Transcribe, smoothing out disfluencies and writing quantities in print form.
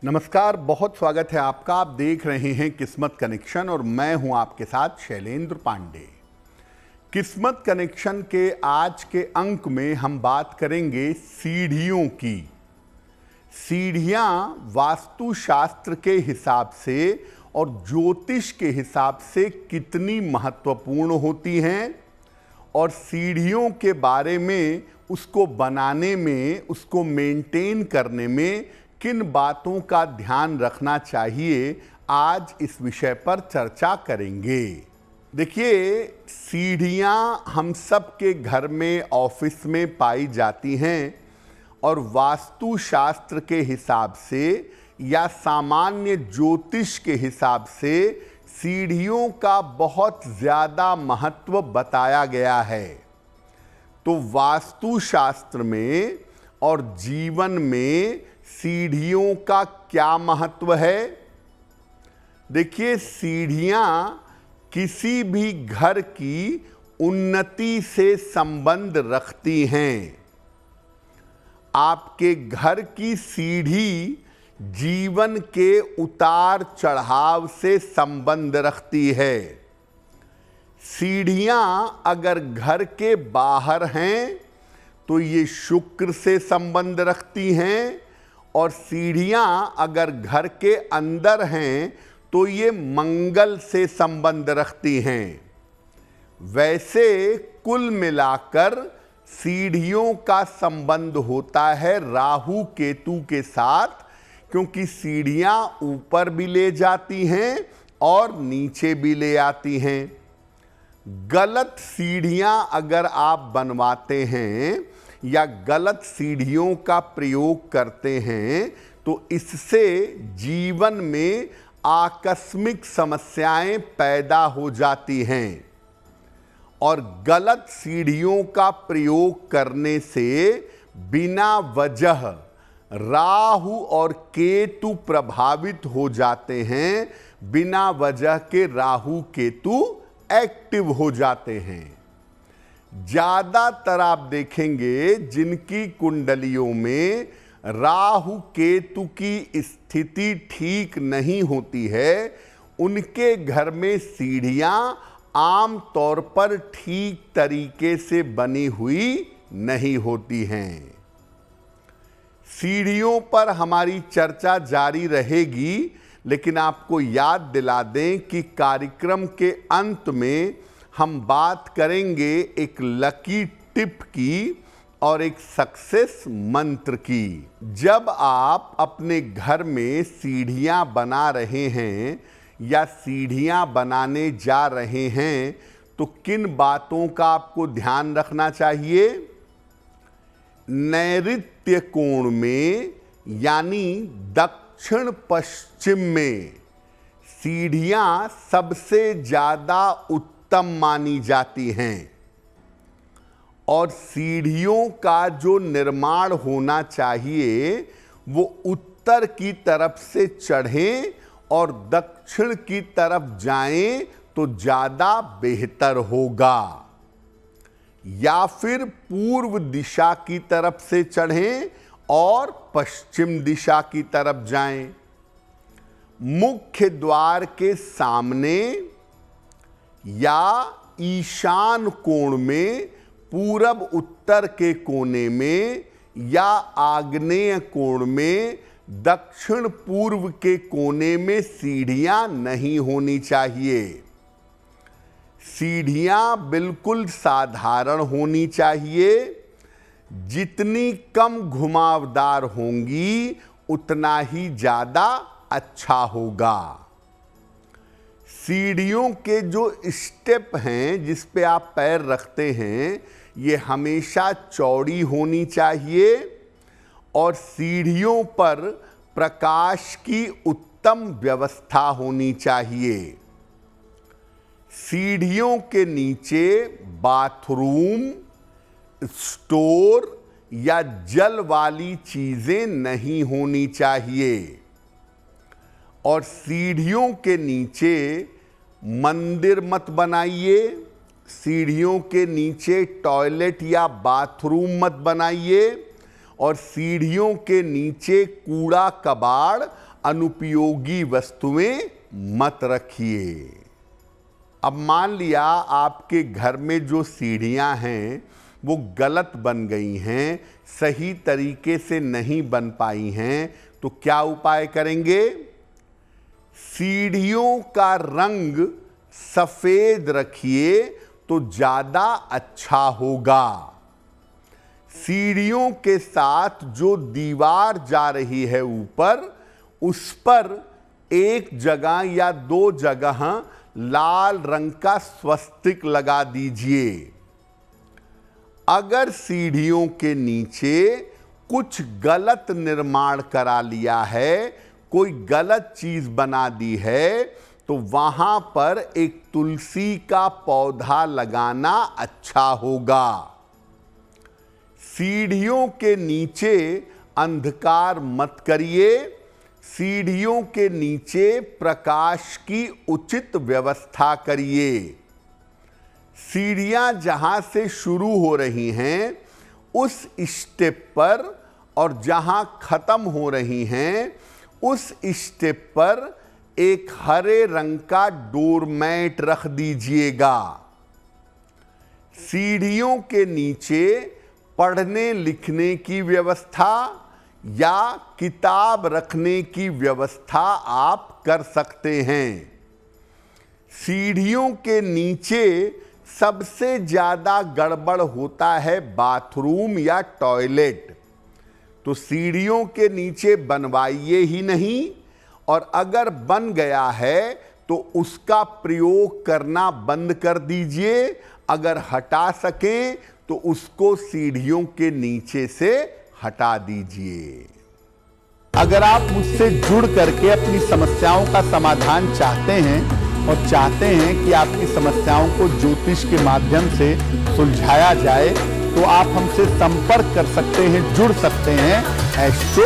नमस्कार, बहुत स्वागत है आपका। आप देख रहे हैं किस्मत कनेक्शन और मैं हूं आपके साथ शैलेंद्र पांडे। किस्मत कनेक्शन के आज के अंक में हम बात करेंगे सीढ़ियों की। सीढ़ियां वास्तुशास्त्र के हिसाब से और ज्योतिष के हिसाब से कितनी महत्वपूर्ण होती हैं और सीढ़ियों के बारे में, उसको बनाने में, उसको मेंटेन करने में किन बातों का ध्यान रखना चाहिए, आज इस विषय पर चर्चा करेंगे। देखिए, सीढ़ियां हम सब के घर में, ऑफिस में पाई जाती हैं और वास्तुशास्त्र के हिसाब से या सामान्य ज्योतिष के हिसाब से सीढ़ियों का बहुत ज़्यादा महत्व बताया गया है। तो वास्तुशास्त्र में और जीवन में सीढ़ियों का क्या महत्व है? देखिए, सीढ़ियां किसी भी घर की उन्नति से संबंध रखती हैं। आपके घर की सीढ़ी जीवन के उतार चढ़ाव से संबंध रखती है। सीढ़ियां अगर घर के बाहर हैं तो ये शुक्र से संबंध रखती हैं और सीढ़ियां अगर घर के अंदर हैं तो ये मंगल से संबंध रखती हैं। वैसे कुल मिलाकर सीढ़ियों का संबंध होता है राहु केतु के साथ, क्योंकि सीढ़ियां ऊपर भी ले जाती हैं और नीचे भी ले आती हैं। गलत सीढ़ियां अगर आप बनवाते हैं या गलत सीढ़ियों का प्रयोग करते हैं तो इससे जीवन में आकस्मिक समस्याएं पैदा हो जाती हैं। और गलत सीढ़ियों का प्रयोग करने से बिना वजह राहु और केतु प्रभावित हो जाते हैं। बिना वजह के राहु केतु एक्टिव हो जाते हैं। ज्यादातर आप देखेंगे जिनकी कुंडलियों में राहु केतु की स्थिति ठीक नहीं होती है, उनके घर में सीढ़ियां आम तौर पर ठीक तरीके से बनी हुई नहीं होती हैं। सीढ़ियों पर हमारी चर्चा जारी रहेगी, लेकिन आपको याद दिला दें कि कार्यक्रम के अंत में हम बात करेंगे एक लकी टिप की और एक सक्सेस मंत्र की। जब आप अपने घर में सीढ़ियां बना रहे हैं या सीढ़ियां बनाने जा रहे हैं तो किन बातों का आपको ध्यान रखना चाहिए? नैऋत्य कोण में यानी दक्षिण पश्चिम में सीढ़ियां सबसे ज्यादा उत्तम मानी जाती हैं और सीढ़ियों का जो निर्माण होना चाहिए वो उत्तर की तरफ से चढ़ें और दक्षिण की तरफ जाएं तो ज्यादा बेहतर होगा, या फिर पूर्व दिशा की तरफ से चढ़ें और पश्चिम दिशा की तरफ जाएं। मुख्य द्वार के सामने या ईशान कोण में, पूरब उत्तर के कोने में या आग्नेय कोण में, दक्षिण पूर्व के कोने में सीढ़ियां नहीं होनी चाहिए। सीढ़ियां बिल्कुल साधारण होनी चाहिए। जितनी कम घुमावदार होंगी उतना ही ज्यादा अच्छा होगा। सीढ़ियों के जो स्टेप हैं जिस पे आप पैर रखते हैं ये हमेशा चौड़ी होनी चाहिए और सीढ़ियों पर प्रकाश की उत्तम व्यवस्था होनी चाहिए। सीढ़ियों के नीचे बाथरूम, स्टोर या जल वाली चीजें नहीं होनी चाहिए और सीढ़ियों के नीचे मंदिर मत बनाइए। सीढ़ियों के नीचे टॉयलेट या बाथरूम मत बनाइए और सीढ़ियों के नीचे कूड़ा कबाड़ अनुपयोगी वस्तुएं मत रखिए। अब मान लिया आपके घर में जो सीढ़ियां हैं वो गलत बन गई हैं, सही तरीके से नहीं बन पाई हैं, तो क्या उपाय करेंगे? सीढ़ियों का रंग सफेद रखिए तो ज्यादा अच्छा होगा। सीढ़ियों के साथ जो दीवार जा रही है ऊपर, उस पर एक जगह या 2 जगह लाल रंग का स्वस्तिक लगा दीजिए। अगर सीढ़ियों के नीचे कुछ गलत निर्माण करा लिया है, कोई गलत चीज बना दी है, तो वहां पर एक तुलसी का पौधा लगाना अच्छा होगा। सीढ़ियों के नीचे अंधकार मत करिए। सीढ़ियों के नीचे प्रकाश की उचित व्यवस्था करिए। सीढ़ियां जहां से शुरू हो रही हैं, उस स्टेप पर और जहां खत्म हो रही हैं, उस स्टेप पर एक हरे रंग का डोरमैट रख दीजिएगा। सीढ़ियों के नीचे पढ़ने लिखने की व्यवस्था या किताब रखने की व्यवस्था आप कर सकते हैं। सीढ़ियों के नीचे सबसे ज्यादा गड़बड़ होता है बाथरूम या टॉयलेट, तो सीढ़ियों के नीचे बनवाइए ही नहीं, और अगर बन गया है तो उसका प्रयोग करना बंद कर दीजिए। अगर हटा सकें तो उसको सीढ़ियों के नीचे से हटा दीजिए। अगर आप मुझसे जुड़ करके अपनी समस्याओं का समाधान चाहते हैं और चाहते हैं कि आपकी समस्याओं को ज्योतिष के माध्यम से सुलझाया जाए, तो आप हमसे संपर्क कर सकते हैं, जुड़ सकते हैं एस्ट्रो